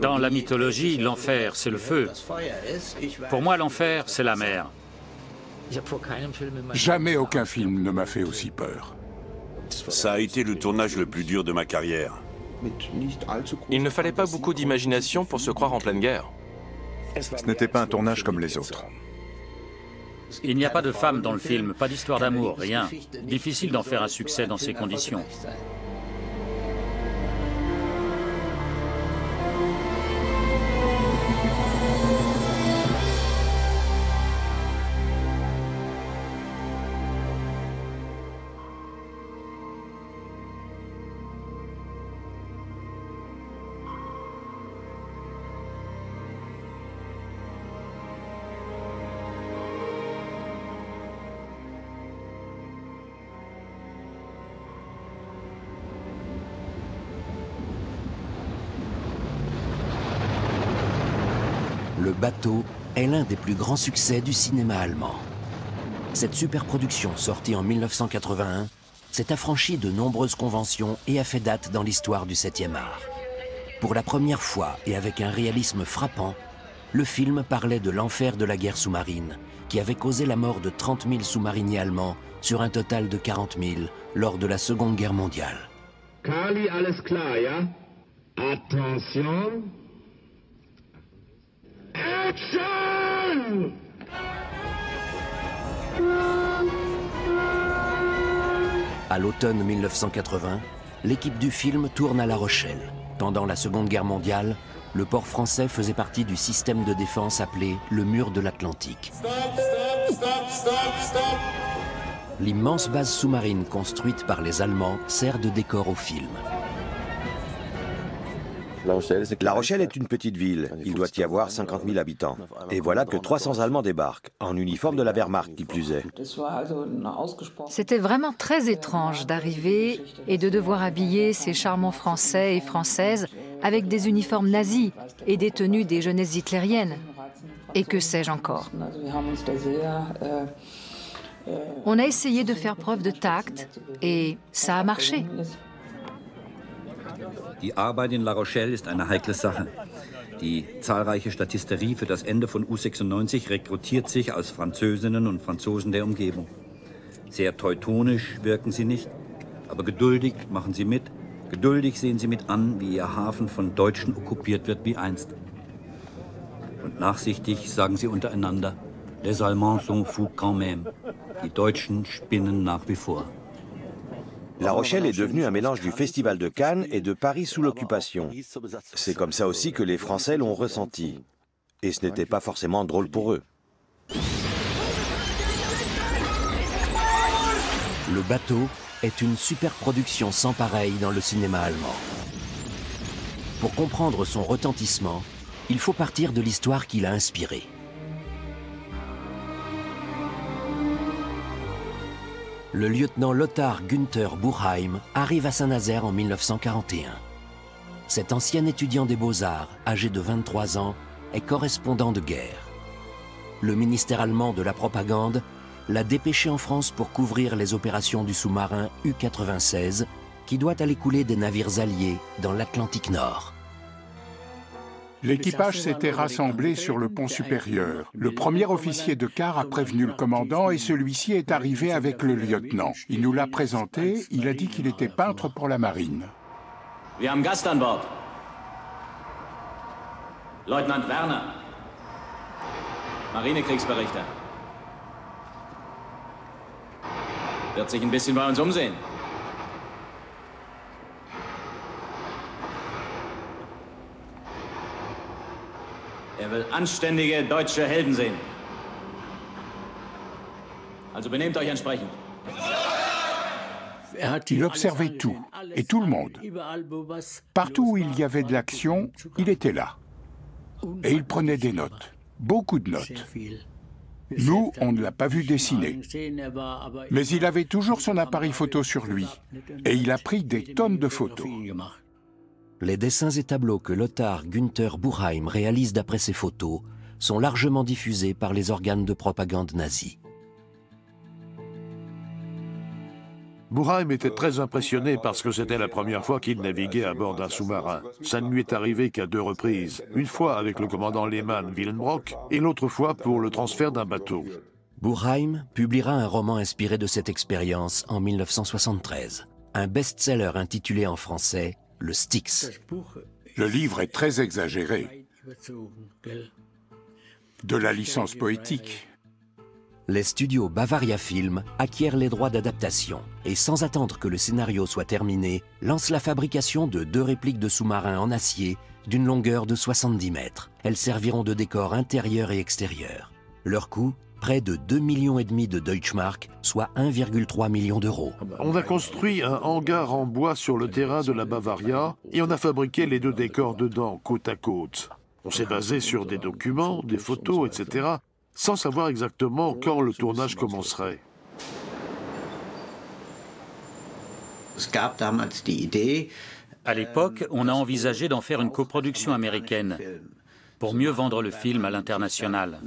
Dans la mythologie, l'enfer, c'est le feu. Pour moi, l'enfer, c'est la mer. Jamais aucun film ne m'a fait aussi peur. Ça a été le tournage le plus dur de ma carrière. Il ne fallait pas beaucoup d'imagination pour se croire en pleine guerre. Ce n'était pas un tournage comme les autres. Il n'y a pas de femme dans le film, pas d'histoire d'amour, rien. Difficile d'en faire un succès dans ces conditions. Le Bateau est l'un des plus grands succès du cinéma allemand. Cette superproduction, sortie en 1981, s'est affranchie de nombreuses conventions et a fait date dans l'histoire du 7e art. Pour la première fois et avec un réalisme frappant, le film parlait de l'enfer de la guerre sous-marine, qui avait causé la mort de 30 000 sous-mariniers allemands sur un total de 40 000 lors de la Seconde Guerre mondiale. Kali, alles klar, ja? Attention. Action! À l'automne 1980, l'équipe du film tourne à La Rochelle. Pendant la Seconde Guerre mondiale, le port français faisait partie du système de défense appelé le Mur de l'Atlantique. L'immense base sous-marine construite par les Allemands sert de décor au film. La Rochelle est une petite ville. Il doit y avoir 50 000 habitants. Et voilà que 300 Allemands débarquent, en uniforme de la Wehrmacht qui plus est. C'était vraiment très étrange d'arriver et de devoir habiller ces charmants Français et Françaises avec des uniformes nazis et des tenues des jeunesses hitlériennes. Et que sais-je encore. On a essayé de faire preuve de tact et ça a marché. Die Arbeit in La Rochelle ist eine heikle Sache. Die zahlreiche Statisterie für das Ende von U96 rekrutiert sich aus Französinnen und Franzosen der Umgebung. Sehr teutonisch wirken sie nicht, aber geduldig machen sie mit. Geduldig sehen sie mit an, wie ihr Hafen von Deutschen okkupiert wird wie einst. Und nachsichtig sagen sie untereinander, les Allemands sont fous quand même. Die Deutschen spinnen nach wie vor. La Rochelle est devenue un mélange du Festival de Cannes et de Paris sous l'occupation. C'est comme ça aussi que les Français l'ont ressenti. Et ce n'était pas forcément drôle pour eux. Le Bateau est une superproduction sans pareille dans le cinéma allemand. Pour comprendre son retentissement, il faut partir de l'histoire qui l'a inspiré. Le lieutenant Lothar Günther Buchheim arrive à Saint-Nazaire en 1941. Cet ancien étudiant des Beaux-Arts, âgé de 23 ans, est correspondant de guerre. Le ministère allemand de la propagande l'a dépêché en France pour couvrir les opérations du sous-marin U-96 qui doit aller couler des navires alliés dans l'Atlantique Nord. L'équipage s'était rassemblé sur le pont supérieur. Le premier officier de quart a prévenu le commandant et celui-ci est arrivé avec le lieutenant. Il nous l'a présenté, il a dit qu'il était peintre pour la marine. Wir haben Gast an Bord. Leutnant Werner. Marinekriegsberichter. Wird sich ein bisschen bei uns umsehen. Er will anständige deutsche Helden sehen. Also benehmt euch entsprechend. Il observait tout, et tout le monde. Partout où il y avait de l'action, il était là. Et il prenait des notes, beaucoup de notes. Nous, on ne l'a pas vu dessiner. Mais il avait toujours son appareil photo sur lui, et il a pris des tonnes de photos. Les dessins et tableaux que Lothar Günther Buchheim réalise d'après ces photos sont largement diffusés par les organes de propagande nazis. Bourheim était très impressionné parce que c'était la première fois qu'il naviguait à bord d'un sous-marin. Ça ne lui est arrivé qu'à 2 reprises. Une fois avec le commandant Lehmann Willenbrock et l'autre fois pour le transfert d'un bateau. Bourheim publiera un roman inspiré de cette expérience en 1973. Un best-seller intitulé en français « Le Styx ». Le livre est très exagéré. De la licence poétique. Les studios Bavaria Film acquièrent les droits d'adaptation et sans attendre que le scénario soit terminé, lancent la fabrication de 2 répliques de sous-marins en acier d'une longueur de 70 mètres. Elles serviront de décor intérieur et extérieur. Leur coût, près de 2,5 millions de Deutschmark, soit 1,3 million d'euros. On a construit un hangar en bois sur le terrain de la Bavaria et on a fabriqué les 2 décors dedans, côte à côte. On s'est basé sur des documents, des photos, etc., sans savoir exactement quand le tournage commencerait. À l'époque, on a envisagé d'en faire une coproduction américaine pour mieux vendre le film à l'international.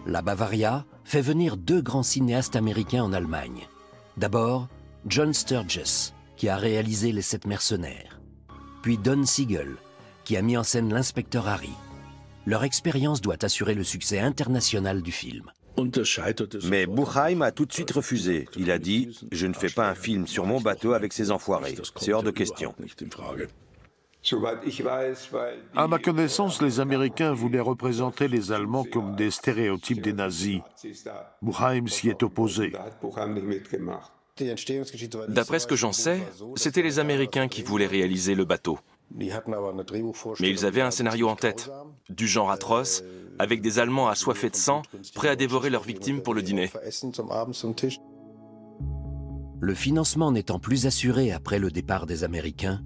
La Bavaria fait venir 2 grands cinéastes américains en Allemagne. D'abord, John Sturges, qui a réalisé Les 7 mercenaires. Puis Don Siegel, qui a mis en scène l'inspecteur Harry. Leur expérience doit assurer le succès international du film. Mais Bourheim a tout de suite refusé. Il a dit « Je ne fais pas un film sur mon bateau avec ces enfoirés. C'est hors de question. » À ma connaissance, les Américains voulaient représenter les Allemands comme des stéréotypes des nazis. Bourheim s'y est opposé. D'après ce que j'en sais, c'était les Américains qui voulaient réaliser le bateau. Mais ils avaient un scénario en tête, du genre atroce, avec des Allemands assoiffés de sang, prêts à dévorer leurs victimes pour le dîner. Le financement n'étant plus assuré après le départ des Américains,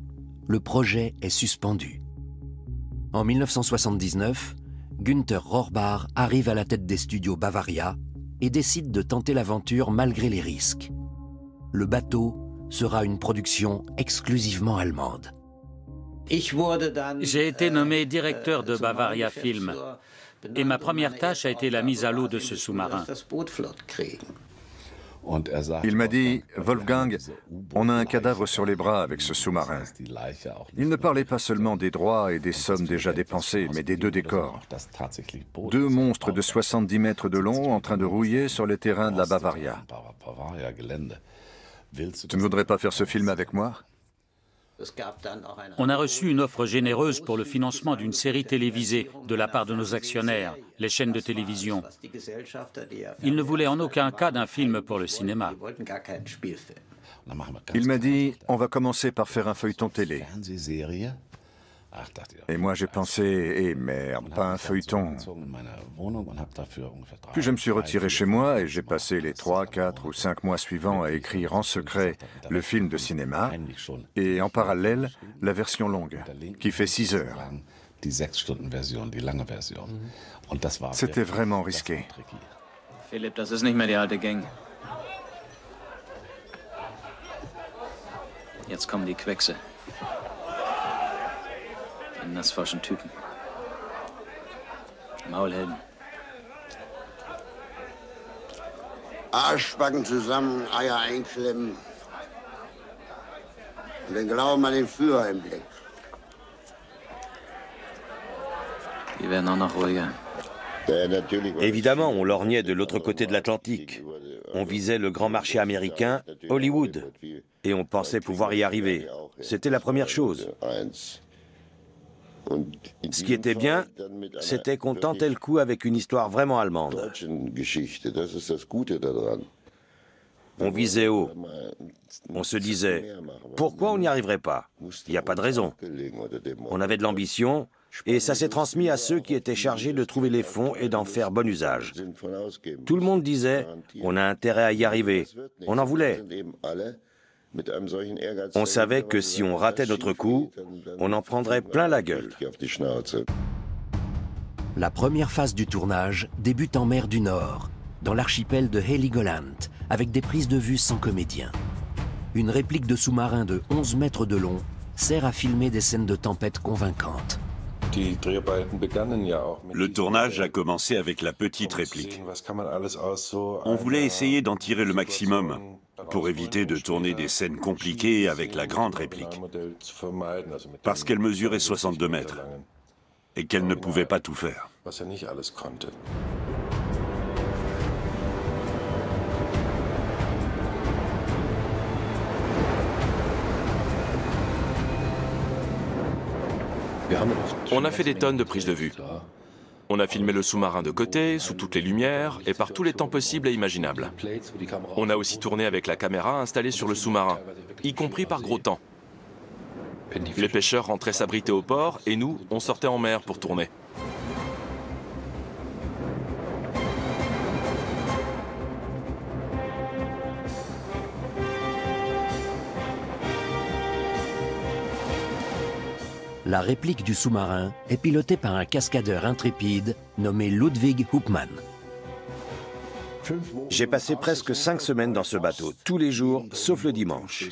le projet est suspendu. En 1979, Günther Rohrbach arrive à la tête des studios Bavaria et décide de tenter l'aventure malgré les risques. Le bateau sera une production exclusivement allemande. J'ai été nommé directeur de Bavaria Film et ma première tâche a été la mise à l'eau de ce sous-marin. Il m'a dit, Wolfgang, on a un cadavre sur les bras avec ce sous-marin. Il ne parlait pas seulement des droits et des sommes déjà dépensées, mais des 2 décors. 2 monstres de 70 mètres de long en train de rouiller sur les terrains de la Bavaria. Tu ne voudrais pas faire ce film avec moi ? On a reçu une offre généreuse pour le financement d'une série télévisée de la part de nos actionnaires, les chaînes de télévision. Ils ne voulaient en aucun cas d'un film pour le cinéma. Il m'a dit, on va commencer par faire un feuilleton télé. Et moi j'ai pensé, eh merde, pas un feuilleton. Puis je me suis retiré chez moi et j'ai passé les 3, 4 ou 5 mois suivants à écrire en secret le film de cinéma et en parallèle la version longue, qui fait 6 heures. C'était vraiment risqué. Philipp, das ist nicht mehr die alte Gang. Jetzt kommen die Queckse. Die nassforschen Typen. Maulhelden. Arschbacken zusammen, Eier einklemmen. Und den Glauben an den Führer im Blick. Die werden auch noch ruhiger. Évidemment, on lorgnait de l'autre côté de l'Atlantique. On visait le grand marché américain, Hollywood. Et on pensait pouvoir y arriver. C'était la première chose. Ce qui était bien, c'était qu'on tentait le coup avec une histoire vraiment allemande. On visait haut. On se disait, pourquoi on n'y arriverait pas? Il n'y a pas de raison. On avait de l'ambition, et ça s'est transmis à ceux qui étaient chargés de trouver les fonds et d'en faire bon usage. Tout le monde disait, on a intérêt à y arriver. On en voulait. On savait que si on ratait notre coup, on en prendrait plein la gueule. La première phase du tournage débute en mer du Nord, dans l'archipel de Heligoland, avec des prises de vue sans comédien. Une réplique de sous-marin de 11 mètres de long sert à filmer des scènes de tempête convaincantes. Le tournage a commencé avec la petite réplique. On voulait essayer d'en tirer le maximum pour éviter de tourner des scènes compliquées avec la grande réplique. Parce qu'elle mesurait 62 mètres et qu'elle ne pouvait pas tout faire. On a fait des tonnes de prises de vue. On a filmé le sous-marin de côté, sous toutes les lumières et par tous les temps possibles et imaginables. On a aussi tourné avec la caméra installée sur le sous-marin, y compris par gros temps. Les pêcheurs rentraient s'abriter au port et nous, on sortait en mer pour tourner. La réplique du sous-marin est pilotée par un cascadeur intrépide nommé Ludwig Hupmann. J'ai passé presque 5 semaines dans ce bateau, tous les jours, sauf le dimanche.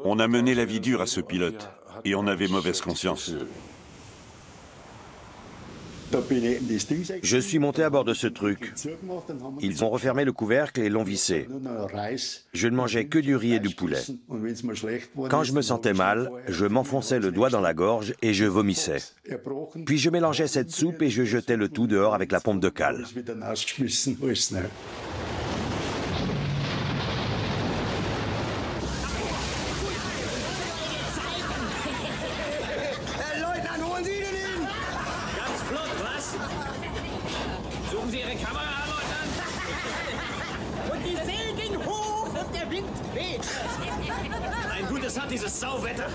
On a mené la vie dure à ce pilote et on avait mauvaise conscience. Je suis monté à bord de ce truc. Ils ont refermé le couvercle et l'ont vissé. Je ne mangeais que du riz et du poulet. Quand je me sentais mal, je m'enfonçais le doigt dans la gorge et je vomissais. Puis je mélangeais cette soupe et je jetais le tout dehors avec la pompe de cale. Ein gutes hat dieses Sauwetter.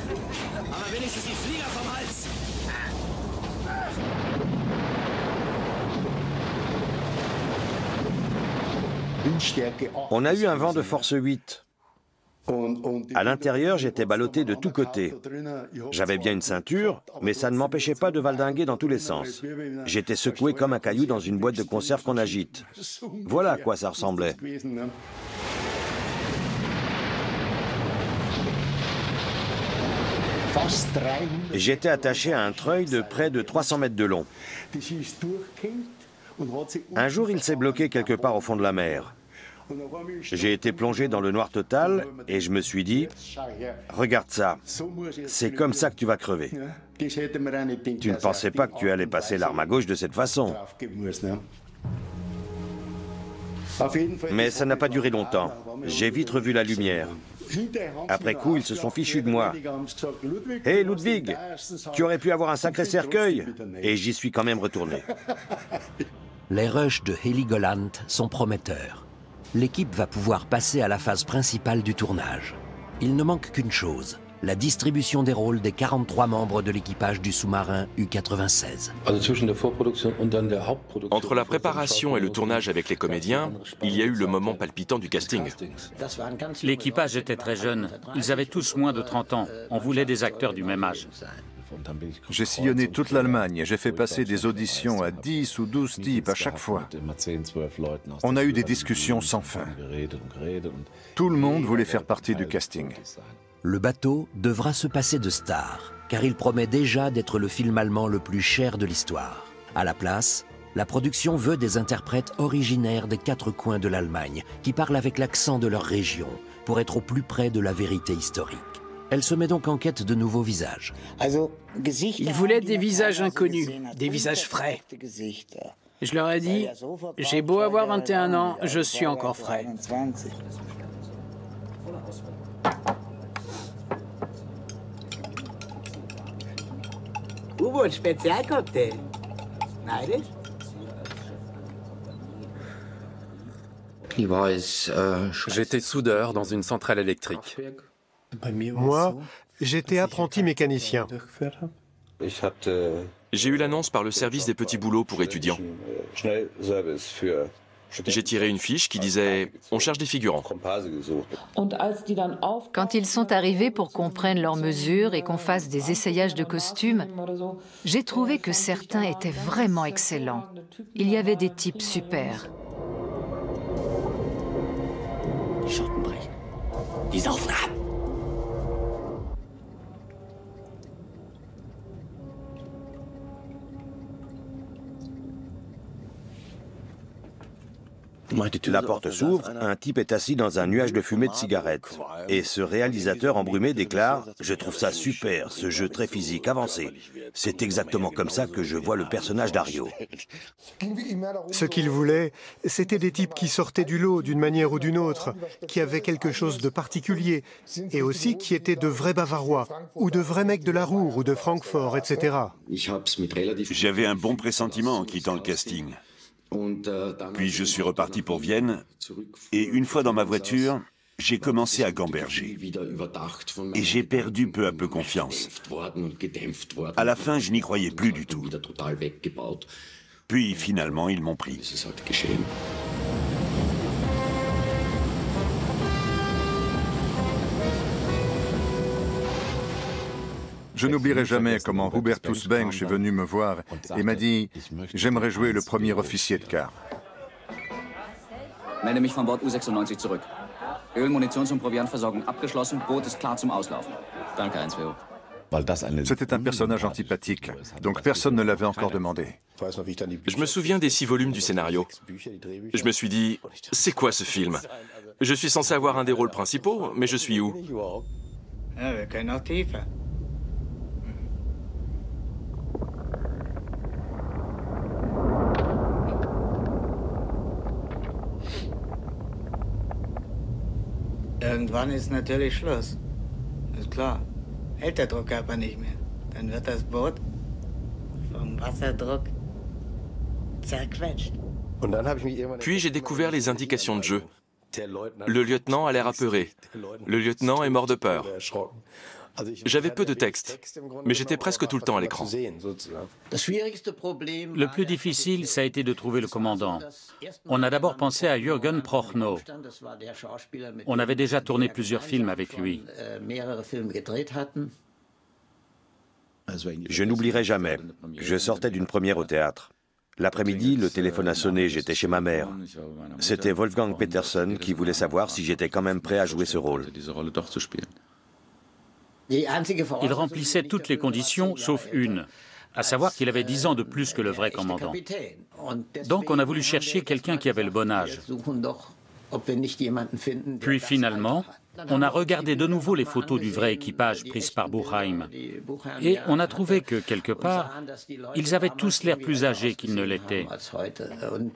Aber wenigstens die Flieger vom Hals. On a eu un vent de force 8. À l'intérieur, j'étais ballotté de tous côtés. J'avais bien une ceinture, mais ça ne m'empêchait pas de valdinguer dans tous les sens. J'étais secoué comme un caillou dans une boîte de conserve qu'on agite. Voilà à quoi ça ressemblait. J'étais attaché à un treuil de près de 300 mètres de long. Un jour, il s'est bloqué quelque part au fond de la mer. J'ai été plongé dans le noir total et je me suis dit, regarde ça, c'est comme ça que tu vas crever. Tu ne pensais pas que tu allais passer l'arme à gauche de cette façon. Mais ça n'a pas duré longtemps. J'ai vite revu la lumière. Après coup, ils se sont fichus de moi. « Hé, Ludwig, tu aurais pu avoir un sacré cercueil !» Et j'y suis quand même retourné. Les rushs de Heligoland sont prometteurs. L'équipe va pouvoir passer à la phase principale du tournage. Il ne manque qu'une chose, la distribution des rôles des 43 membres de l'équipage du sous-marin U-96. Entre la préparation et le tournage avec les comédiens, il y a eu le moment palpitant du casting. L'équipage était très jeune. Ils avaient tous moins de 30 ans. On voulait des acteurs du même âge. J'ai sillonné toute l'Allemagne et j'ai fait passer des auditions à 10 ou 12 types à chaque fois. On a eu des discussions sans fin. Tout le monde voulait faire partie du casting. Le bateau devra se passer de star, car il promet déjà d'être le film allemand le plus cher de l'histoire. À la place, la production veut des interprètes originaires des 4 coins de l'Allemagne, qui parlent avec l'accent de leur région, pour être au plus près de la vérité historique. Elle se met donc en quête de nouveaux visages. Ils voulaient des visages inconnus, des visages frais. Je leur ai dit, j'ai beau avoir 21 ans, je suis encore frais. U-Boot-Spezialcocktail. Neidisch? J'étais soudeur dans une centrale électrique. Moi, j'étais apprenti mécanicien. J'ai eu l'annonce par le service des petits boulots pour étudiants. J'ai tiré une fiche qui disait « On cherche des figurants ». Quand ils sont arrivés pour qu'on prenne leurs mesures et qu'on fasse des essayages de costumes, j'ai trouvé que certains étaient vraiment excellents. Il y avait des types super. La porte s'ouvre, un type est assis dans un nuage de fumée de cigarette. Et ce réalisateur embrumé déclare « Je trouve ça super, ce jeu très physique, avancé. C'est exactement comme ça que je vois le personnage d'Ario. » Ce qu'il voulait, c'était des types qui sortaient du lot d'une manière ou d'une autre, qui avaient quelque chose de particulier, et aussi qui étaient de vrais Bavarois, ou de vrais mecs de la Ruhr ou de Francfort, etc. J'avais un bon pressentiment en quittant le casting. Puis je suis reparti pour Vienne, et une fois dans ma voiture, j'ai commencé à gamberger. Et j'ai perdu peu à peu confiance. À la fin, je n'y croyais plus du tout. Puis finalement, ils m'ont pris. Je n'oublierai jamais comment Hubertus Bengsch est venu me voir et m'a dit « J'aimerais jouer le premier officier de quart. » Melde mich von Bord U96 zurück. Öl, Munitions- und Proviantversorgung abgeschlossen. Boot ist klar zum Auslaufen. Danke, 1WO. C'était un personnage antipathique, donc personne ne l'avait encore demandé. Je me souviens des 6 volumes du scénario. Je me suis dit, c'est quoi ce film? Je suis censé avoir un des rôles principaux, mais je suis où? Irgendwann ist natürlich Schluss. Ist klar. Hält der Druckkörper nicht mehr. Dann wird das Boot vom Wasserdruck zerquetscht. Puis j'ai découvert les indications de jeu. Le lieutenant a l'air apeuré. Le lieutenant est mort de peur. J'avais peu de texte, mais j'étais presque tout le temps à l'écran. Le plus difficile, ça a été de trouver le commandant. On a d'abord pensé à Jürgen Prochnow. On avait déjà tourné plusieurs films avec lui. Je n'oublierai jamais. Je sortais d'une première au théâtre. L'après-midi, le téléphone a sonné, j'étais chez ma mère. C'était Wolfgang Petersen qui voulait savoir si j'étais quand même prêt à jouer ce rôle. Il remplissait toutes les conditions, sauf une, à savoir qu'il avait 10 ans de plus que le vrai commandant. Donc on a voulu chercher quelqu'un qui avait le bon âge. Puis finalement, on a regardé de nouveau les photos du vrai équipage prises par Buchheim. Et on a trouvé que, quelque part, ils avaient tous l'air plus âgés qu'ils ne l'étaient.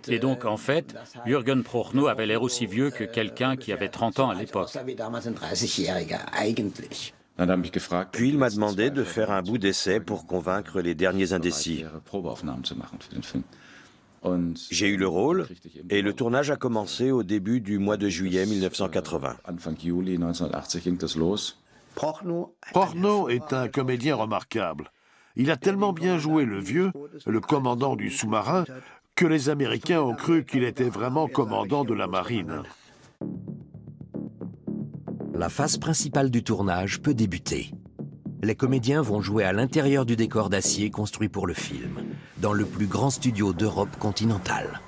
Et donc, en fait, Jürgen Prochnow avait l'air aussi vieux que quelqu'un qui avait 30 ans à l'époque. Puis il m'a demandé de faire un bout d'essai pour convaincre les derniers indécis. J'ai eu le rôle et le tournage a commencé au début du mois de juillet 1980. Prochnow est un comédien remarquable. Il a tellement bien joué le vieux, le commandant du sous-marin, que les Américains ont cru qu'il était vraiment commandant de la marine. La phase principale du tournage peut débuter. Les comédiens vont jouer à l'intérieur du décor d'acier construit pour le film, dans le plus grand studio d'Europe continentale.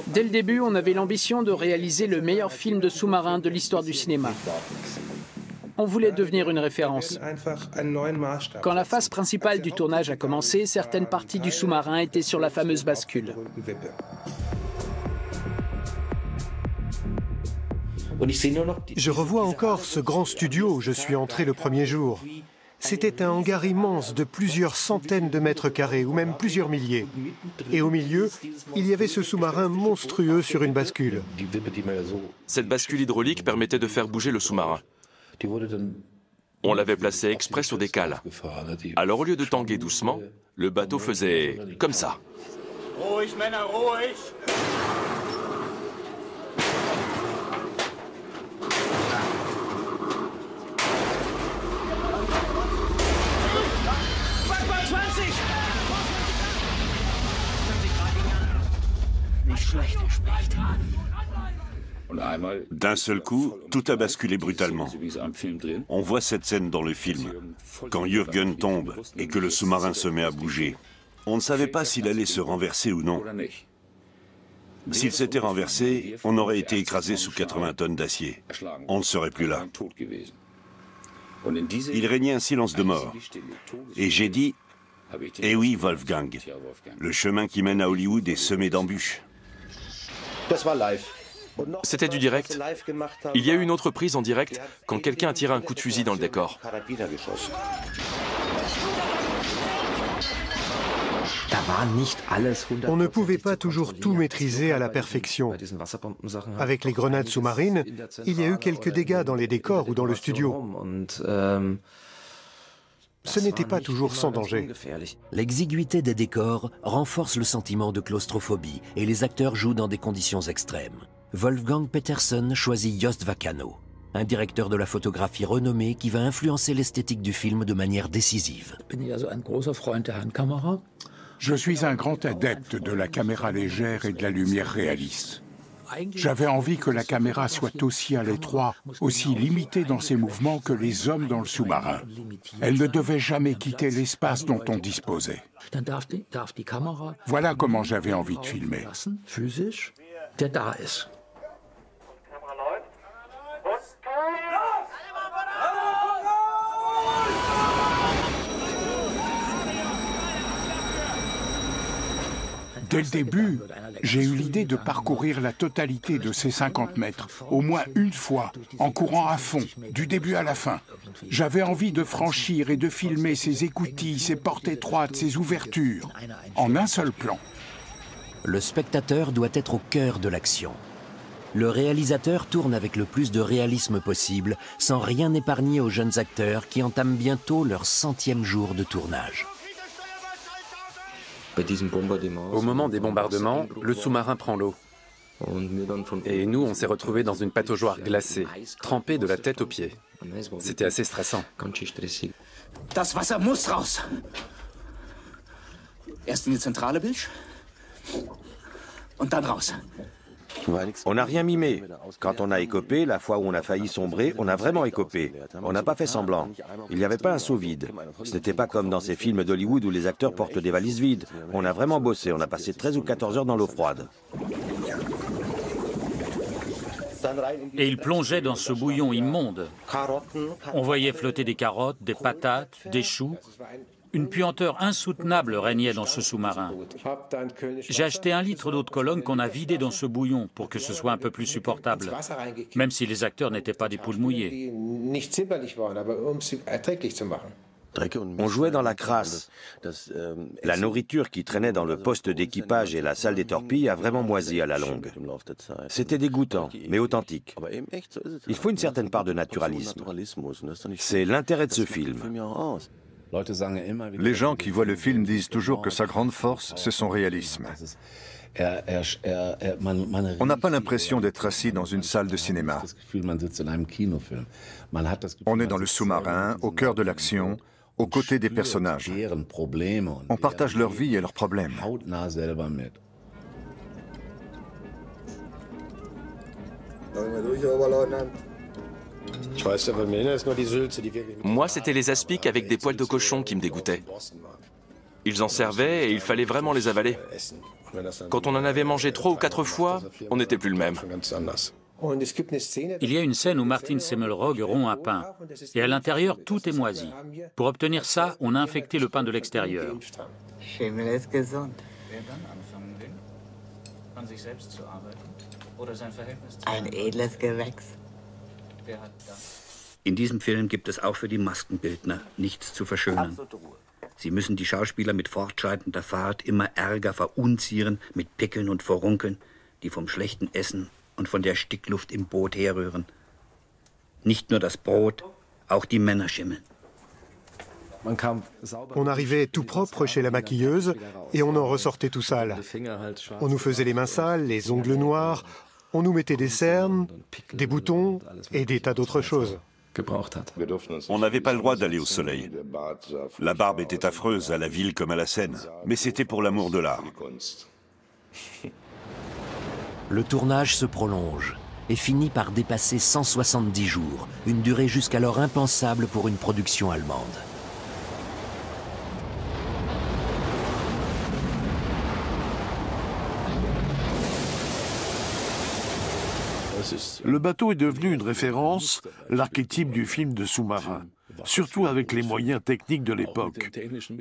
Dès le début, on avait l'ambition de réaliser le meilleur film de sous-marin de l'histoire du cinéma. On voulait devenir une référence. Quand la phase principale du tournage a commencé, certaines parties du sous-marin étaient sur la fameuse bascule. Je revois encore ce grand studio où je suis entré le premier jour. C'était un hangar immense de plusieurs centaines de mètres carrés, ou même plusieurs milliers. Et au milieu, il y avait ce sous-marin monstrueux sur une bascule. Cette bascule hydraulique permettait de faire bouger le sous-marin. On l'avait placé exprès sur des cales. Alors au lieu de tanguer doucement, le bateau faisait comme ça. Ruhig, Männer, ruhig! D'un seul coup, tout a basculé brutalement. On voit cette scène dans le film, quand Jürgen tombe et que le sous-marin se met à bouger. On ne savait pas s'il allait se renverser ou non. S'il s'était renversé, on aurait été écrasé sous 80 tonnes d'acier. On ne serait plus là. Il régnait un silence de mort. Et j'ai dit, eh oui, Wolfgang, le chemin qui mène à Hollywood est semé d'embûches. C'était du direct. Il y a eu une autre prise en direct quand quelqu'un a tiré un coup de fusil dans le décor. On ne pouvait pas toujours tout maîtriser à la perfection. Avec les grenades sous-marines, il y a eu quelques dégâts dans les décors ou dans le studio. Ce n'était pas toujours sans danger. L'exiguïté des décors renforce le sentiment de claustrophobie et les acteurs jouent dans des conditions extrêmes. Wolfgang Petersen choisit Jost Vacano, un directeur de la photographie renommé qui va influencer l'esthétique du film de manière décisive. Je suis un grand adepte de la caméra légère et de la lumière réaliste. J'avais envie que la caméra soit aussi à l'étroit, aussi limitée dans ses mouvements que les hommes dans le sous-marin. Elle ne devait jamais quitter l'espace dont on disposait. Voilà comment j'avais envie de filmer. Dès le début, j'ai eu l'idée de parcourir la totalité de ces 50 mètres, au moins une fois, en courant à fond, du début à la fin. J'avais envie de franchir et de filmer ces écoutilles, ces portes étroites, ces ouvertures, en un seul plan. Le spectateur doit être au cœur de l'action. Le réalisateur tourne avec le plus de réalisme possible, sans rien épargner aux jeunes acteurs qui entament bientôt leur 100e jour de tournage. Au moment des bombardements, le sous-marin prend l'eau. Et nous, on s'est retrouvés dans une pataugeoire glacée, trempés de la tête aux pieds. C'était assez stressant. Das Wasser muss raus. Erst in die Zentrale, Bilge. Und dann raus. On n'a rien mimé. Quand on a écopé, la fois où on a failli sombrer, on a vraiment écopé. On n'a pas fait semblant. Il n'y avait pas un seau vide. Ce n'était pas comme dans ces films d'Hollywood où les acteurs portent des valises vides. On a vraiment bossé. On a passé 13 ou 14 heures dans l'eau froide. Et il plongeait dans ce bouillon immonde. On voyait flotter des carottes, des patates, des choux. Une puanteur insoutenable régnait dans ce sous-marin. J'ai acheté 1 litre d'eau de Cologne qu'on a vidé dans ce bouillon pour que ce soit un peu plus supportable, même si les acteurs n'étaient pas des poules mouillées. On jouait dans la crasse. La nourriture qui traînait dans le poste d'équipage et la salle des torpilles a vraiment moisi à la longue. C'était dégoûtant, mais authentique. Il faut une certaine part de naturalisme. C'est l'intérêt de ce film. Les gens qui voient le film disent toujours que sa grande force, c'est son réalisme. On n'a pas l'impression d'être assis dans une salle de cinéma. On est dans le sous-marin, au cœur de l'action, aux côtés des personnages. On partage leur vie et leurs problèmes. Moi, c'était les aspics avec des poils de cochon qui me dégoûtaient. Ils en servaient et il fallait vraiment les avaler. Quand on en avait mangé 3 ou 4 fois, on n'était plus le même. Il y a une scène où Martin Semmelrogge rompt un pain. Et à l'intérieur, tout est moisi. Pour obtenir ça, on a infecté le pain de l'extérieur. Ein edles Gewächs. In diesem Film gibt es auch für die Maskenbildner nichts zu verschönern. Sie müssen die Schauspieler mit fortschreitender Fahrt immer ärger verunzieren mit Pickeln und Furunkeln, die vom schlechten Essen und von der Stickluft im Boot herrühren. Nicht nur das Brot, auch die Männer schimmeln. On arrivait tout propre chez la maquilleuse et on en ressortait tout sale. On nous faisait les mains sales, les ongles noirs, on nous mettait des cernes, des boutons et des tas d'autres choses. On n'avait pas le droit d'aller au soleil. La barbe était affreuse à la ville comme à la Seine, mais c'était pour l'amour de l'art. Le tournage se prolonge et finit par dépasser 170 jours, une durée jusqu'alors impensable pour une production allemande. Le bateau est devenu une référence, l'archétype du film de sous-marin. surtout avec les moyens techniques de l'époque.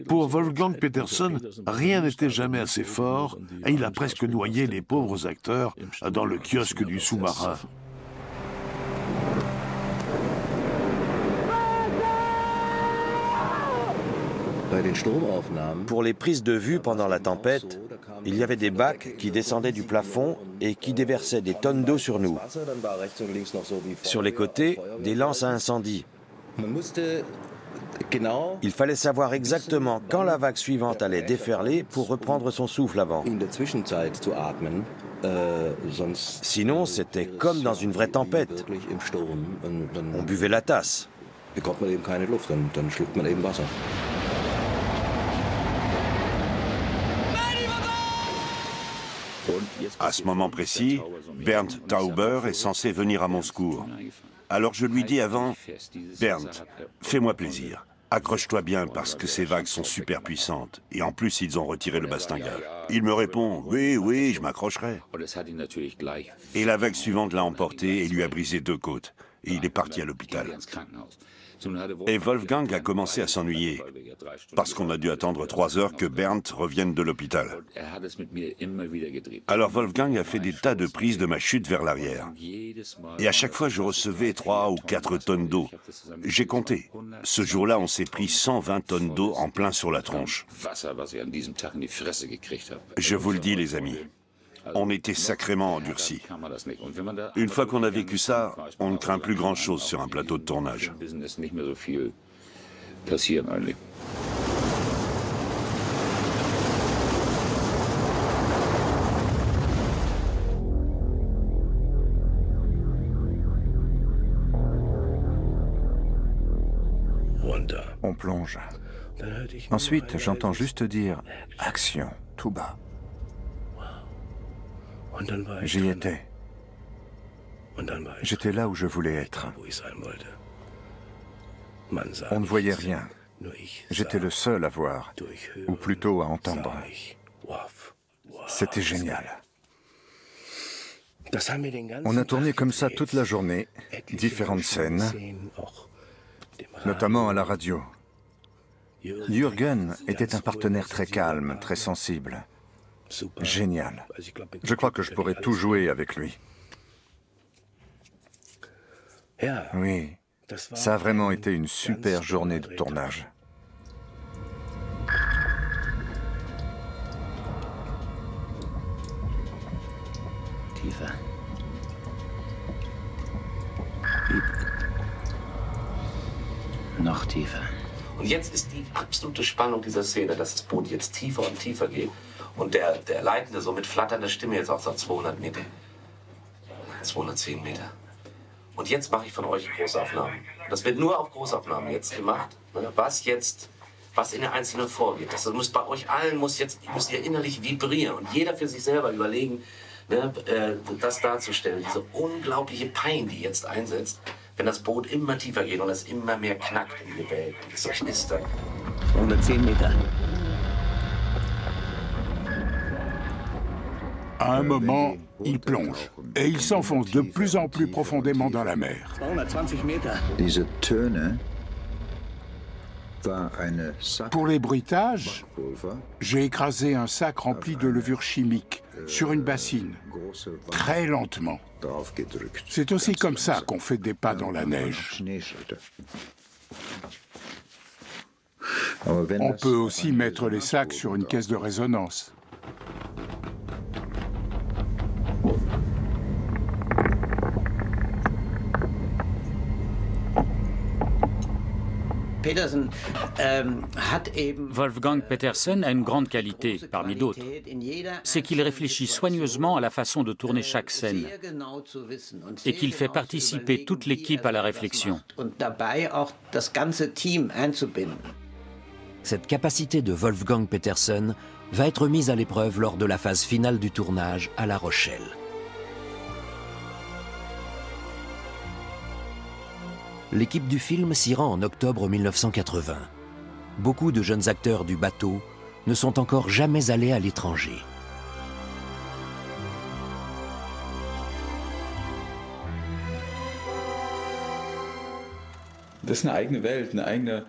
Pour Wolfgang Petersen, rien n'était jamais assez fort et il a presque noyé les pauvres acteurs dans le kiosque du sous-marin. Pour les prises de vue pendant la tempête, il y avait des bacs qui descendaient du plafond et qui déversaient des tonnes d'eau sur nous. Sur les côtés, des lances à incendie. Il fallait savoir exactement quand la vague suivante allait déferler pour reprendre son souffle avant. Sinon, c'était comme dans une vraie tempête. On buvait la tasse. À ce moment précis, Bernd Tauber est censé venir à mon secours. Alors je lui dis avant, « Bernd, fais-moi plaisir. Accroche-toi bien parce que ces vagues sont super puissantes. Et en plus, ils ont retiré le bastingage. » Il me répond, « Oui, oui, je m'accrocherai. » Et la vague suivante l'a emporté et lui a brisé 2 côtes. Et il est parti à l'hôpital. Et Wolfgang a commencé à s'ennuyer, parce qu'on a dû attendre 3 heures que Bernd revienne de l'hôpital. Alors Wolfgang a fait des tas de prises de ma chute vers l'arrière. Et à chaque fois, je recevais 3 ou 4 tonnes d'eau. J'ai compté. Ce jour-là, on s'est pris 120 tonnes d'eau en plein sur la tronche. Je vous le dis, les amis. On était sacrément endurcis. Une fois qu'on a vécu ça, on ne craint plus grand-chose sur un plateau de tournage. On plonge. Ensuite, j'entends juste dire « Action » tout bas. J'y étais. J'étais là où je voulais être. On ne voyait rien. J'étais le seul à voir, ou plutôt à entendre. C'était génial. On a tourné comme ça toute la journée, différentes scènes, notamment à la radio. Jürgen était un partenaire très calme, très sensible. Génial. Je crois que je pourrais tout jouer avec lui. Oui, ça a vraiment été une super journée de tournage. Tiefer. Noch tiefer. Und jetzt ist die absolute Spannung dieser Szene, dass das Boot jetzt tiefer und tiefer geht. Und der Leitende so mit flatternder Stimme jetzt auch sagt 200 Meter. 210 Meter. Und jetzt mache ich von euch Großaufnahmen. Das wird nur auf Großaufnahmen jetzt gemacht. Ne? Was in der Einzelnen vorgeht. Das muss bei euch allen, müsst ihr innerlich vibrieren. Und jeder für sich selber überlegen, ne, das darzustellen. Diese unglaubliche Pein, die jetzt einsetzt, wenn das Boot immer tiefer geht und es immer mehr knackt im Gebälk. Und es knistert. 110 Meter. À un moment, il plonge et il s'enfonce de plus en plus profondément dans la mer. 220 Meter. Pour les bruitages, j'ai écrasé un sac rempli de levure chimique sur une bassine, très lentement. C'est aussi comme ça qu'on fait des pas dans la neige. On peut aussi mettre les sacs sur une caisse de résonance. Wolfgang Petersen a une grande qualité, parmi d'autres. C'est qu'il réfléchit soigneusement à la façon de tourner chaque scène et qu'il fait participer toute l'équipe à la réflexion. Cette capacité de Wolfgang Petersen va être mise à l'épreuve lors de la phase finale du tournage à La Rochelle. L'équipe du film s'y rend en octobre 1980. Beaucoup de jeunes acteurs du bateau ne sont encore jamais allés à l'étranger.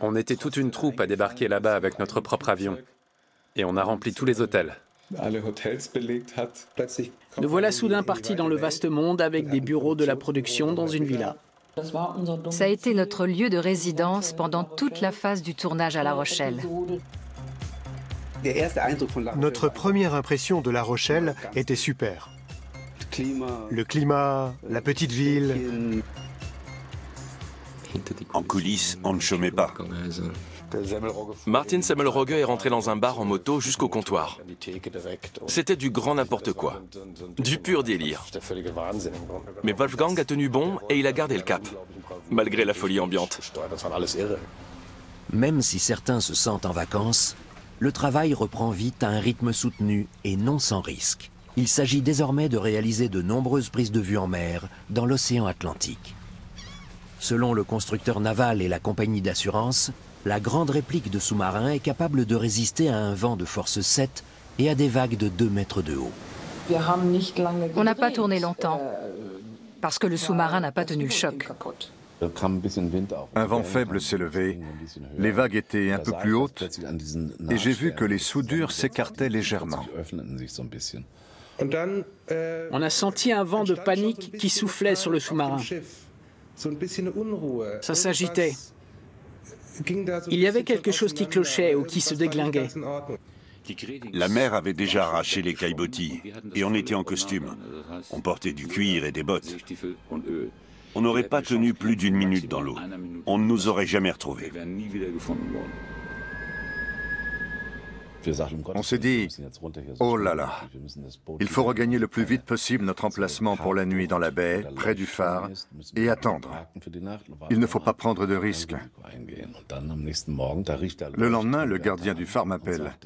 On était toute une troupe à débarquer là-bas avec notre propre avion. Et on a rempli tous les hôtels. Nous voilà soudain partis dans le vaste monde avec des bureaux de la production dans une villa. Ça a été notre lieu de résidence pendant toute la phase du tournage à La Rochelle. Notre première impression de La Rochelle était super. Le climat, la petite ville. En coulisses, on ne chômait pas. Martin Semmelrogge est rentré dans un bar en moto jusqu'au comptoir. C'était du grand n'importe quoi, du pur délire. Mais Wolfgang a tenu bon et il a gardé le cap, malgré la folie ambiante. Même si certains se sentent en vacances, le travail reprend vite à un rythme soutenu et non sans risque. Il s'agit désormais de réaliser de nombreuses prises de vue en mer dans l'océan Atlantique. Selon le constructeur naval et la compagnie d'assurance, la grande réplique de sous-marin est capable de résister à un vent de force 7 et à des vagues de 2 mètres de haut. On n'a pas tourné longtemps, parce que le sous-marin n'a pas tenu le choc. Un vent faible s'est levé, les vagues étaient un peu plus hautes, et j'ai vu que les soudures s'écartaient légèrement. On a senti un vent de panique qui soufflait sur le sous-marin. Ça s'agitait. Il y avait quelque chose qui clochait ou qui se déglinguait. La mer avait déjà arraché les caillebotis et on était en costume. On portait du cuir et des bottes. On n'aurait pas tenu plus d'1 minute dans l'eau. On ne nous aurait jamais retrouvés. On s'est dit, oh là là, il faut regagner le plus vite possible notre emplacement pour la nuit dans la baie, près du phare, et attendre. Il ne faut pas prendre de risques. Le lendemain, le gardien du phare m'appelle.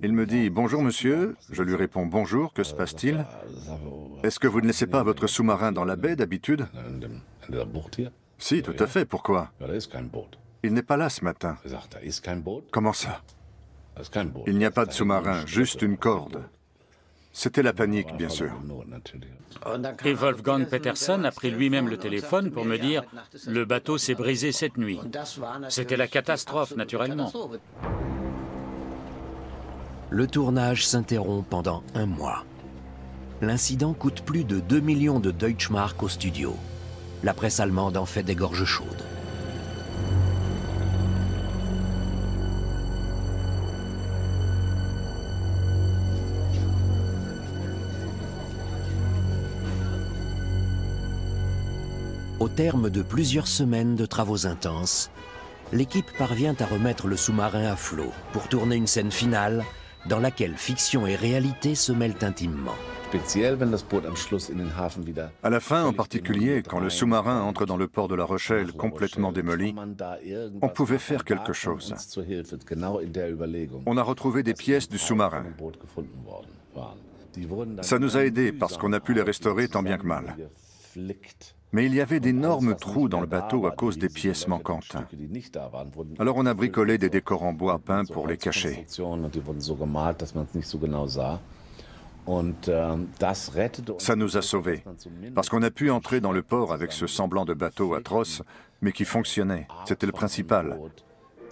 Il me dit, bonjour monsieur. Je lui réponds, bonjour, que se passe-t-il? Est-ce que vous ne laissez pas votre sous-marin dans la baie d'habitude? Si, tout à fait, pourquoi? Il n'est pas là ce matin. Comment ça? Il n'y a pas de sous-marin, juste une corde. C'était la panique, bien sûr. Et Wolfgang Petersen a pris lui-même le téléphone pour me dire « Le bateau s'est brisé cette nuit ». C'était la catastrophe, naturellement. Le tournage s'interrompt pendant 1 mois. L'incident coûte plus de 2 millions de Deutschmark au studio. La presse allemande en fait des gorges chaudes. Au terme de plusieurs semaines de travaux intenses, l'équipe parvient à remettre le sous-marin à flot pour tourner une scène finale dans laquelle fiction et réalité se mêlent intimement. À la fin, en particulier, quand le sous-marin entre dans le port de La Rochelle complètement démoli, on pouvait faire quelque chose. On a retrouvé des pièces du sous-marin. Ça nous a aidés parce qu'on a pu les restaurer tant bien que mal. Mais il y avait d'énormes trous dans le bateau à cause des pièces manquantes. Alors on a bricolé des décors en bois peint pour les cacher. Ça nous a sauvés, parce qu'on a pu entrer dans le port avec ce semblant de bateau atroce, mais qui fonctionnait. C'était le principal.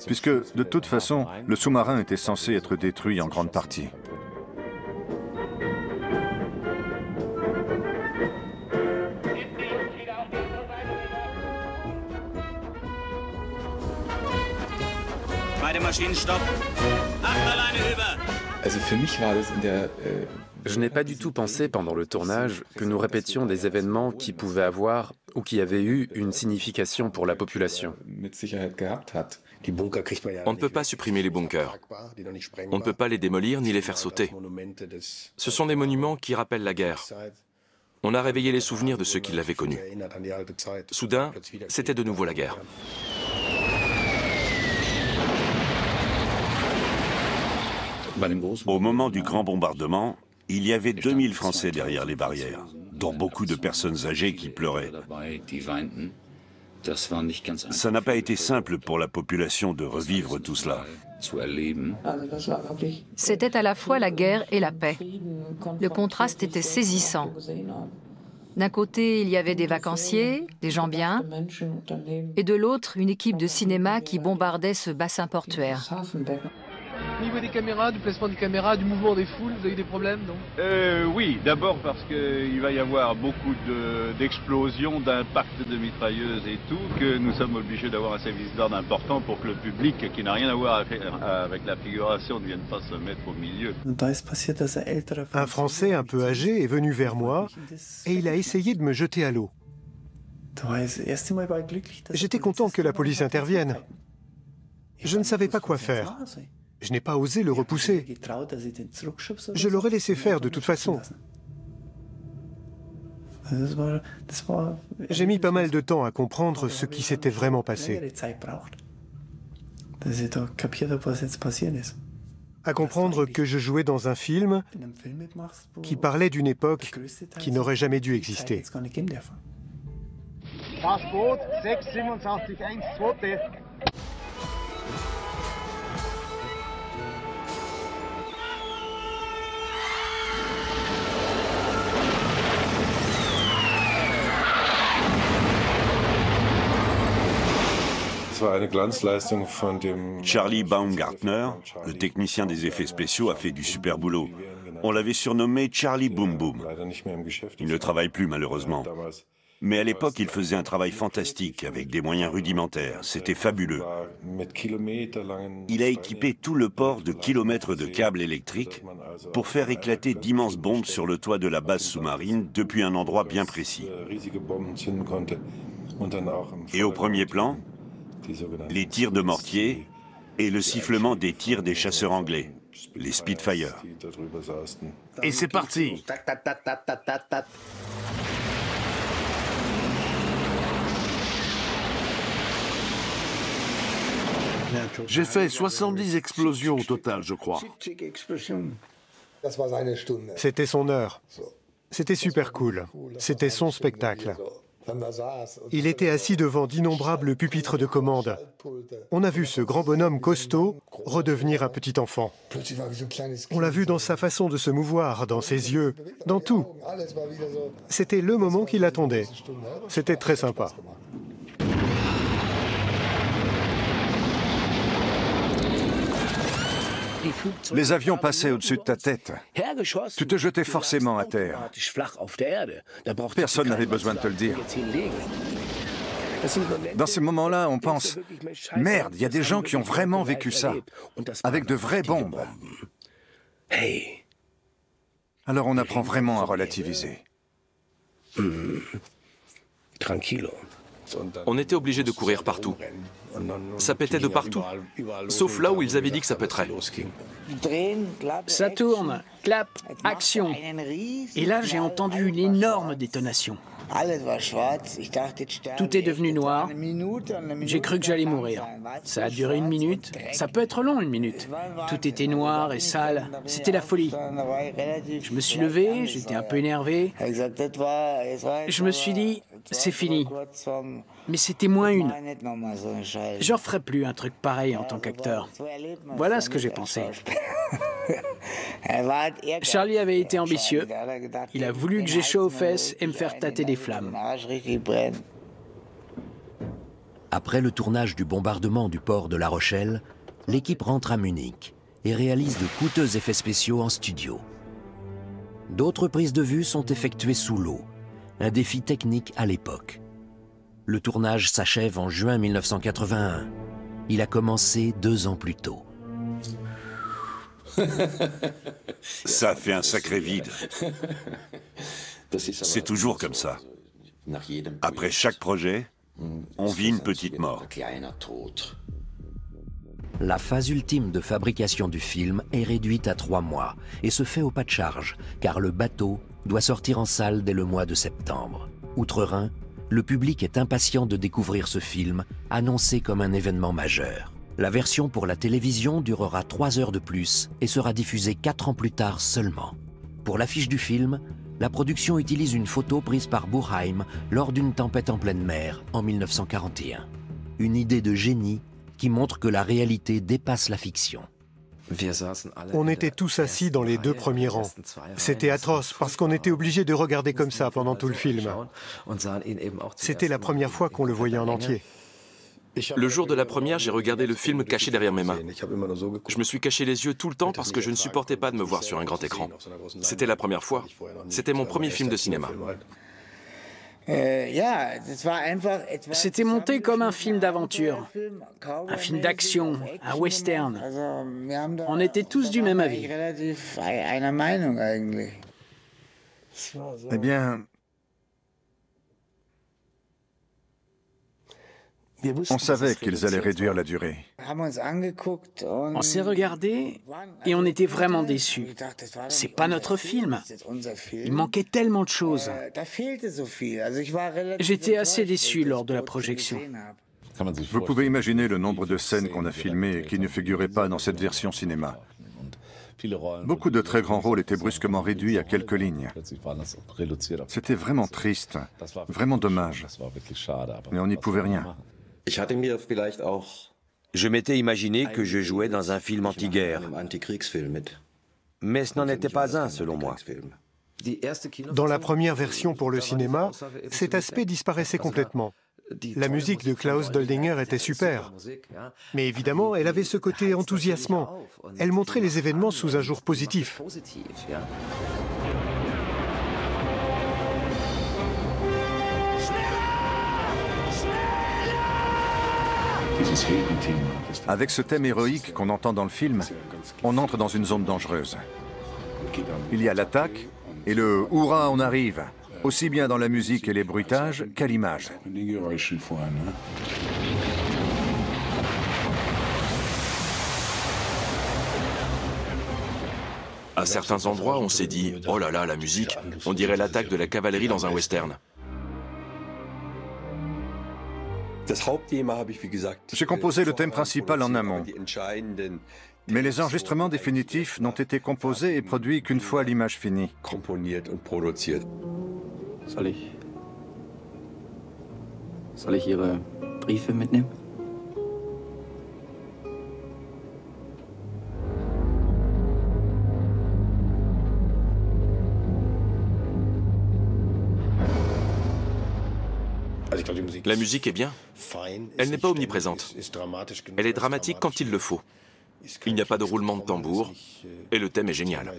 Puisque, de toute façon, le sous-marin était censé être détruit en grande partie. Je n'ai pas du tout pensé pendant le tournage que nous répétions des événements qui pouvaient avoir ou qui avaient eu une signification pour la population. On ne peut pas supprimer les bunkers. On ne peut pas les démolir ni les faire sauter. Ce sont des monuments qui rappellent la guerre. On a réveillé les souvenirs de ceux qui l'avaient connue. Soudain, c'était de nouveau la guerre. Au moment du grand bombardement, il y avait 2000 Français derrière les barrières, dont beaucoup de personnes âgées qui pleuraient. Ça n'a pas été simple pour la population de revivre tout cela. C'était à la fois la guerre et la paix. Le contraste était saisissant. D'un côté, il y avait des vacanciers, des gens bien, et de l'autre, une équipe de cinéma qui bombardait ce bassin portuaire. Au niveau des caméras, du placement des caméras, du mouvement des foules, vous avez eu des problèmes, non? Oui, d'abord parce qu'il va y avoir beaucoup d'explosions, d'impacts de mitrailleuses et tout, que nous sommes obligés d'avoir un service d'ordre important pour que le public, qui n'a rien à voir avec la figuration, ne vienne pas se mettre au milieu. Un Français un peu âgé est venu vers moi et il a essayé de me jeter à l'eau. J'étais content que la police intervienne. Je ne savais pas quoi faire. Je n'ai pas osé le repousser. Je l'aurais laissé faire de toute façon. J'ai mis pas mal de temps à comprendre ce qui s'était vraiment passé. À comprendre que je jouais dans un film qui parlait d'une époque qui n'aurait jamais dû exister. Passboot 68712. Charlie Baumgartner, le technicien des effets spéciaux, a fait du super boulot. On l'avait surnommé Charlie Boom Boom. Il ne travaille plus malheureusement. Mais à l'époque, il faisait un travail fantastique avec des moyens rudimentaires. C'était fabuleux. Il a équipé tout le port de kilomètres de câbles électriques pour faire éclater d'immenses bombes sur le toit de la base sous-marine depuis un endroit bien précis. Et au premier plan, les tirs de mortier et le sifflement des tirs des chasseurs anglais, les Spitfire. Et c'est parti! J'ai fait 70 explosions au total, je crois. C'était son heure. C'était super cool. C'était son spectacle. Il était assis devant d'innombrables pupitres de commande. On a vu ce grand bonhomme costaud redevenir un petit enfant. On l'a vu dans sa façon de se mouvoir, dans ses yeux, dans tout. C'était le moment qu'il attendait. C'était très sympa. Les avions passaient au-dessus de ta tête. Tu te jetais forcément à terre. Personne n'avait besoin de te le dire. Dans ces moments-là, on pense « Merde, il y a des gens qui ont vraiment vécu ça, avec de vraies bombes. » Alors on apprend vraiment à relativiser. On était obligés de courir partout. Ça pétait de partout, sauf là où ils avaient dit que ça pèterait. Ça tourne, clap, action. Et là, j'ai entendu une énorme détonation. Tout est devenu noir. J'ai cru que j'allais mourir. Ça a duré 1 minute. Ça peut être long, 1 minute. Tout était noir et sale. C'était la folie. Je me suis levé, j'étais un peu énervé. Je me suis dit, c'est fini. Mais c'était -1. Je ne referai plus un truc pareil en tant qu'acteur. Voilà ce que j'ai pensé. Charlie avait été ambitieux. Il a voulu que j'ai chaud aux fesses et me faire tâter des flammes. Après le tournage du bombardement du port de La Rochelle, l'équipe rentre à Munich et réalise de coûteux effets spéciaux en studio. D'autres prises de vue sont effectuées sous l'eau, un défi technique à l'époque. Le tournage s'achève en juin 1981. Il a commencé 2 ans plus tôt. Ça fait un sacré vide. C'est toujours comme ça. Après chaque projet, on vit une petite mort. La phase ultime de fabrication du film est réduite à 3 mois et se fait au pas de charge, car le bateau doit sortir en salle dès le mois de septembre. Outre-Rhin, le public est impatient de découvrir ce film, annoncé comme un événement majeur. La version pour la télévision durera 3 heures de plus et sera diffusée 4 ans plus tard seulement. Pour l'affiche du film, la production utilise une photo prise par Buchheim lors d'une tempête en pleine mer en 1941. Une idée de génie qui montre que la réalité dépasse la fiction. On était tous assis dans les 2 premiers rangs. C'était atroce parce qu'on était obligé de regarder comme ça pendant tout le film. C'était la première fois qu'on le voyait en entier. Le jour de la première, j'ai regardé le film caché derrière mes mains. Je me suis caché les yeux tout le temps parce que je ne supportais pas de me voir sur un grand écran. C'était la première fois. C'était mon premier film de cinéma. C'était monté comme un film d'aventure, un film d'action, un western. On était tous du même avis. Eh bien, on savait qu'ils allaient réduire la durée. On s'est regardé et on était vraiment déçus. C'est pas notre film. Il manquait tellement de choses. J'étais assez déçu lors de la projection. Vous pouvez imaginer le nombre de scènes qu'on a filmées et qui ne figuraient pas dans cette version cinéma. Beaucoup de très grands rôles étaient brusquement réduits à quelques lignes. C'était vraiment triste, vraiment dommage. Mais on n'y pouvait rien. Je m'étais imaginé que je jouais dans un film anti-guerre. Mais ce n'en était pas un, selon moi. Dans la première version pour le cinéma, cet aspect disparaissait complètement. La musique de Klaus Doldinger était super. Mais évidemment, elle avait ce côté enthousiasmant. Elle montrait les événements sous un jour positif. Avec ce thème héroïque qu'on entend dans le film, on entre dans une zone dangereuse. Il y a l'attaque et le « Hurrah, on arrive !» aussi bien dans la musique et les bruitages qu'à l'image. À certains endroits, on s'est dit « Oh là là, la musique, on dirait l'attaque de la cavalerie dans un western ». J'ai composé le thème principal en amont, mais les enregistrements définitifs n'ont été composés et produits qu'une fois l'image finie. Soll ich Ihre Briefe mitnehmen? La musique est bien. Elle n'est pas omniprésente. Elle est dramatique quand il le faut. Il n'y a pas de roulement de tambour et le thème est génial.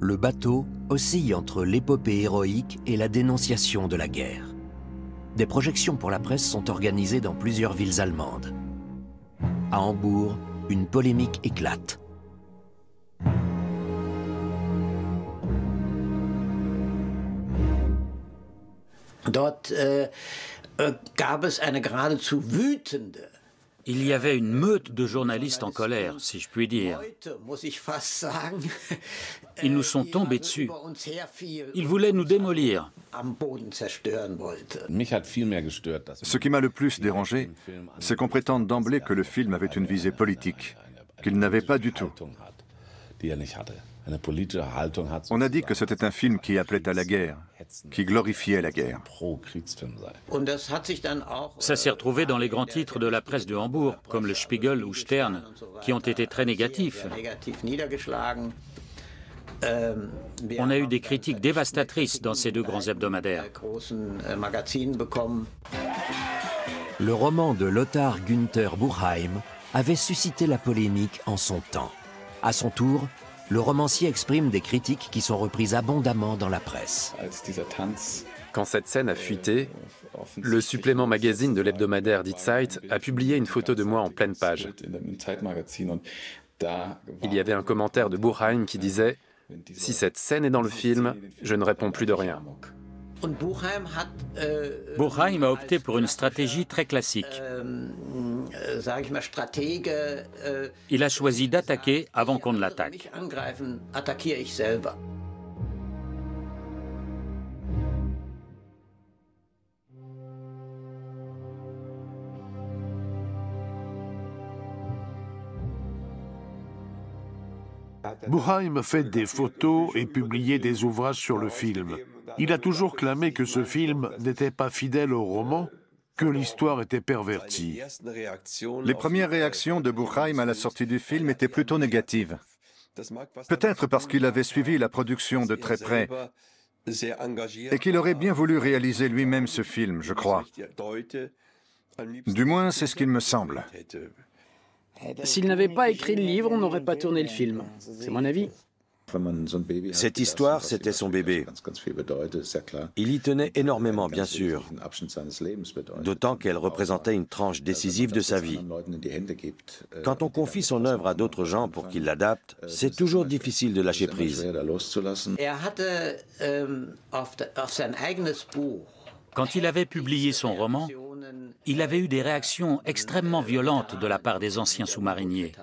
Le bateau oscille entre l'épopée héroïque et la dénonciation de la guerre. Des projections pour la presse sont organisées dans plusieurs villes allemandes. À Hambourg, une polémique éclate. Dort gab es eine geradezu wütende. Il y avait une meute de journalistes en colère, si je puis dire. Ils nous sont tombés dessus. Ils voulaient nous démolir. Ce qui m'a le plus dérangé, c'est qu'on prétende d'emblée que le film avait une visée politique, qu'il n'avait pas du tout. On a dit que c'était un film qui appelait à la guerre, qui glorifiait la guerre. Ça s'est retrouvé dans les grands titres de la presse de Hambourg, comme le Spiegel ou Stern, qui ont été très négatifs. On a eu des critiques dévastatrices dans ces deux grands hebdomadaires. Le roman de Lothar Günther Buchheim avait suscité la polémique en son temps. À son tour, le romancier exprime des critiques qui sont reprises abondamment dans la presse. Quand cette scène a fuité, le supplément magazine de l'hebdomadaire Die Zeit a publié une photo de moi en pleine page. Il y avait un commentaire de Buchheim qui disait « Si cette scène est dans le film, je ne réponds plus de rien ». Buchheim a opté pour une stratégie très classique. Il a choisi d'attaquer avant qu'on ne l'attaque. Buchheim fait des photos et publié des ouvrages sur le film. Il a toujours clamé que ce film n'était pas fidèle au roman que l'histoire était pervertie. Les premières réactions de Buchheim à la sortie du film étaient plutôt négatives. Peut-être parce qu'il avait suivi la production de très près et qu'il aurait bien voulu réaliser lui-même ce film, je crois. Du moins, c'est ce qu'il me semble. S'il n'avait pas écrit le livre, on n'aurait pas tourné le film. C'est mon avis. Cette histoire, c'était son bébé. Il y tenait énormément, bien sûr, d'autant qu'elle représentait une tranche décisive de sa vie. Quand on confie son œuvre à d'autres gens pour qu'ils l'adaptent, c'est toujours difficile de lâcher prise. Quand il avait publié son roman, il avait eu des réactions extrêmement violentes de la part des anciens sous-mariniers.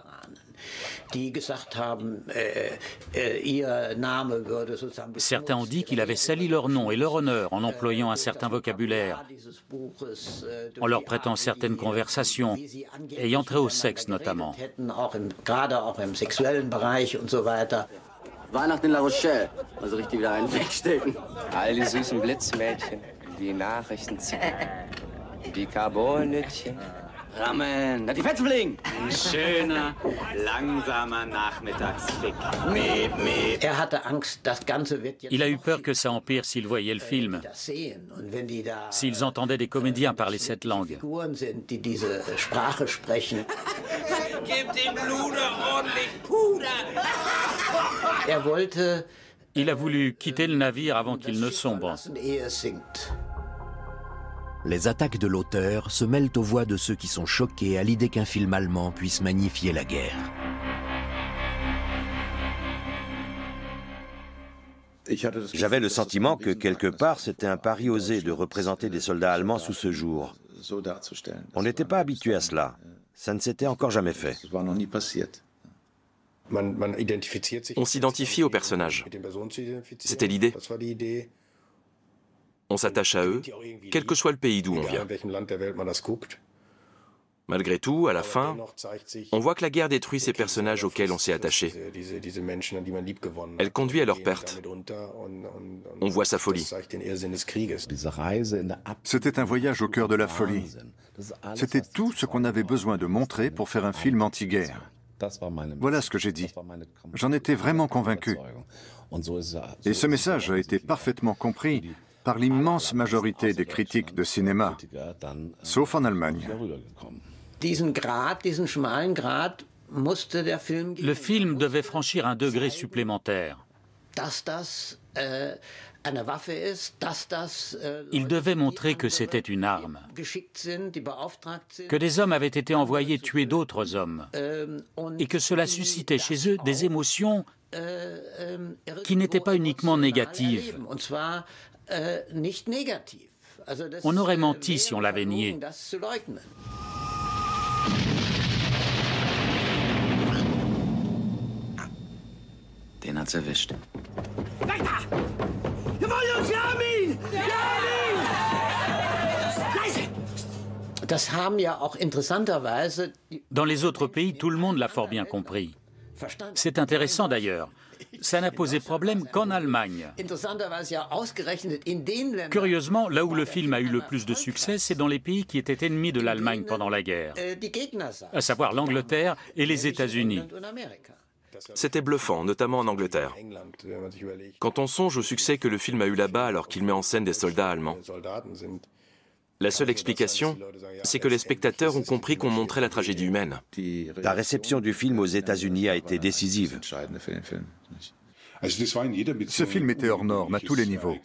Certains ont dit qu'il avait sali leur nom et leur honneur en employant un certain vocabulaire, en leur prêtant certaines conversations, ayant trait au sexe notamment. Weihnachten in La Rochelle, also richtig wieder einen wegstecken. All die süßen Blitzmädchen, die Nachrichten ziehen, die Carbonütchen. Ramen, na die Fettfliegen! Ein schöner, langsamer Nachmittagsfick. Il a eu peur que ça empire s'il voyait le film, s'ils entendaient des comédiens parler cette langue. Il a voulu quitter le navire avant qu'il ne sombre. Les attaques de l'auteur se mêlent aux voix de ceux qui sont choqués à l'idée qu'un film allemand puisse magnifier la guerre. J'avais le sentiment que, quelque part, c'était un pari osé de représenter des soldats allemands sous ce jour. On n'était pas habitué à cela. Ça ne s'était encore jamais fait. On s'identifie aux personnages. C'était l'idée. On s'attache à eux, quel que soit le pays d'où on vient. Malgré tout, à la fin, on voit que la guerre détruit ces personnages auxquels on s'est attaché. Elle conduit à leur perte. On voit sa folie. C'était un voyage au cœur de la folie. C'était tout ce qu'on avait besoin de montrer pour faire un film anti-guerre. Voilà ce que j'ai dit. J'en étais vraiment convaincu. Et ce message a été parfaitement compris par l'immense majorité des critiques de cinéma, sauf en Allemagne. Le film devait franchir un degré supplémentaire. Il devait montrer que c'était une arme, que des hommes avaient été envoyés tuer d'autres hommes, et que cela suscitait chez eux des émotions qui n'étaient pas uniquement négatives. On aurait menti si on l'avait nié. Den hat's erwischt. Weg da! Jawohl, Jungs, wir haben ihn! Wir haben ihn! Dans les autres pays, tout le monde l'a fort bien compris. C'est intéressant d'ailleurs. Ça n'a posé problème qu'en Allemagne. Curieusement, là où le film a eu le plus de succès, c'est dans les pays qui étaient ennemis de l'Allemagne pendant la guerre, à savoir l'Angleterre et les États-Unis. C'était bluffant, notamment en Angleterre. Quand on songe au succès que le film a eu là-bas alors qu'il met en scène des soldats allemands. La seule explication, c'est que les spectateurs ont compris qu'on montrait la tragédie humaine. La réception du film aux États-Unis a été décisive. Ce film était hors norme à tous les niveaux.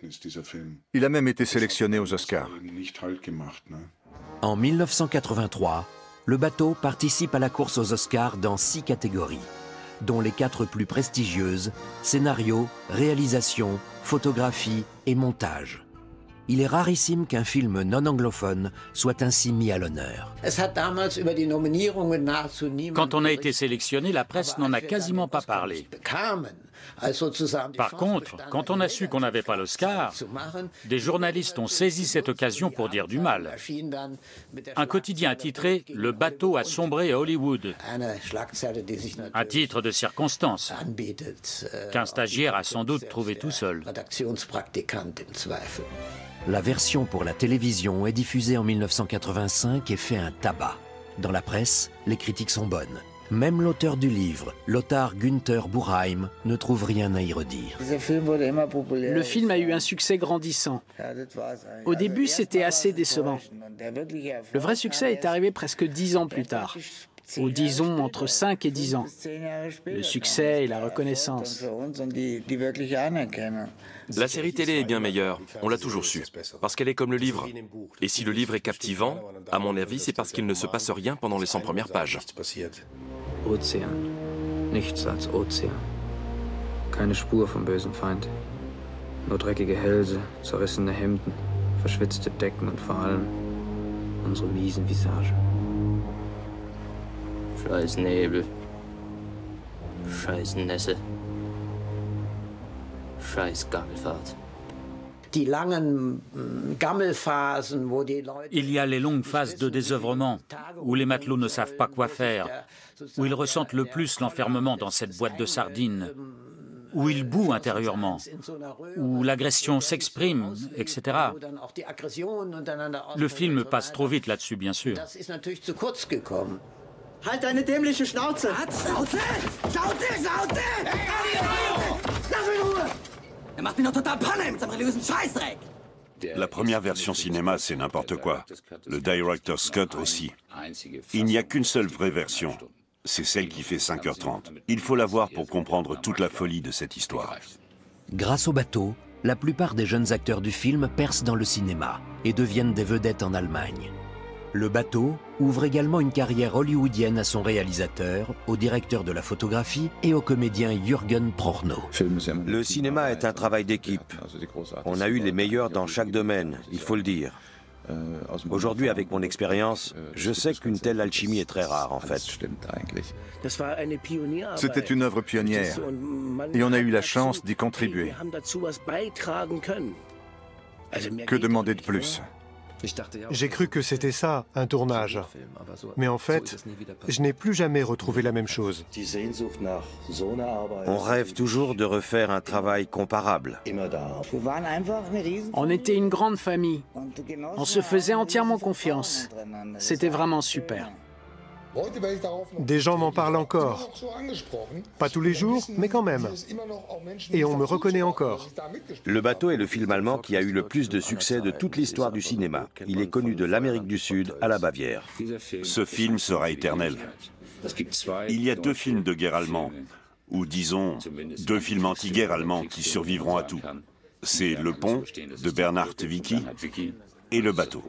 Il a même été sélectionné aux Oscars. En 1983, le bateau participe à la course aux Oscars dans 6 catégories, dont les 4 plus prestigieuses, scénario, réalisation, photographie et montage. Il est rarissime qu'un film non anglophone soit ainsi mis à l'honneur. Quand on a été sélectionné, la presse n'en a quasiment pas parlé. Par contre, quand on a su qu'on n'avait pas l'Oscar, des journalistes ont saisi cette occasion pour dire du mal. Un quotidien a titré « Le bateau a sombré à Hollywood », un titre de circonstance qu'un stagiaire a sans doute trouvé tout seul. La version pour la télévision est diffusée en 1985 et fait un tabac. Dans la presse, les critiques sont bonnes. Même l'auteur du livre, Lothar Günther Buchheim, ne trouve rien à y redire. Le film a eu un succès grandissant. Au début, c'était assez décevant. Le vrai succès est arrivé presque 10 ans plus tard, ou disons entre 5 et 10 ans. Le succès et la reconnaissance. La série télé est bien meilleure, on l'a toujours su, parce qu'elle est comme le livre. Et si le livre est captivant, à mon avis, c'est parce qu'il ne se passe rien pendant les 100 premières pages. Ozean. Nichts als Ozean. Keine Spur vom bösen Feind. Nur dreckige Hälse, zerrissene Hemden, verschwitzte Decken und vor allem unsere miesen Visagen. Scheiß Nebel. Scheiß Nässe. Scheiß Gammelfahrt. Il y a les longues phases de désœuvrement, où les matelots ne savent pas quoi faire, où ils ressentent le plus l'enfermement dans cette boîte de sardines, où ils bouent intérieurement, où l'agression s'exprime, etc. Le film passe trop vite là-dessus, bien sûr. Halt deine dämliche Schnauze! Schnauze! Schnauze! Schnauze! Lass mich in Ruhe! Er macht mich noch total Panne mit seinem religiösen Scheißdreck! La première version cinéma, c'est n'importe quoi. Le Director's Cut aussi. Il n'y a qu'une seule vraie version. C'est celle qui fait 5h30. Il faut la voir pour comprendre toute la folie de cette histoire. Grâce au bateau, la plupart des jeunes acteurs du film percent dans le cinéma et deviennent des vedettes en Allemagne. Le bateau ouvre également une carrière hollywoodienne à son réalisateur, au directeur de la photographie et au comédien Jürgen Prochnow. Le cinéma est un travail d'équipe. On a eu les meilleurs dans chaque domaine, il faut le dire. Aujourd'hui, avec mon expérience, je sais qu'une telle alchimie est très rare, en fait. C'était une œuvre pionnière, et on a eu la chance d'y contribuer. Que demander de plus ? J'ai cru que c'était ça, un tournage. Mais en fait, je n'ai plus jamais retrouvé la même chose. On rêve toujours de refaire un travail comparable. On était une grande famille. On se faisait entièrement confiance. C'était vraiment super. Des gens m'en parlent encore. Pas tous les jours, mais quand même. Et on me reconnaît encore. Le bateau est le film allemand qui a eu le plus de succès de toute l'histoire du cinéma. Il est connu de l'Amérique du Sud à la Bavière. Ce film sera éternel. Il y a 2 films de guerre allemands, ou disons 2 films anti-guerre allemands qui survivront à tout. C'est Le Pont de Bernhard Wicki et Le Bateau.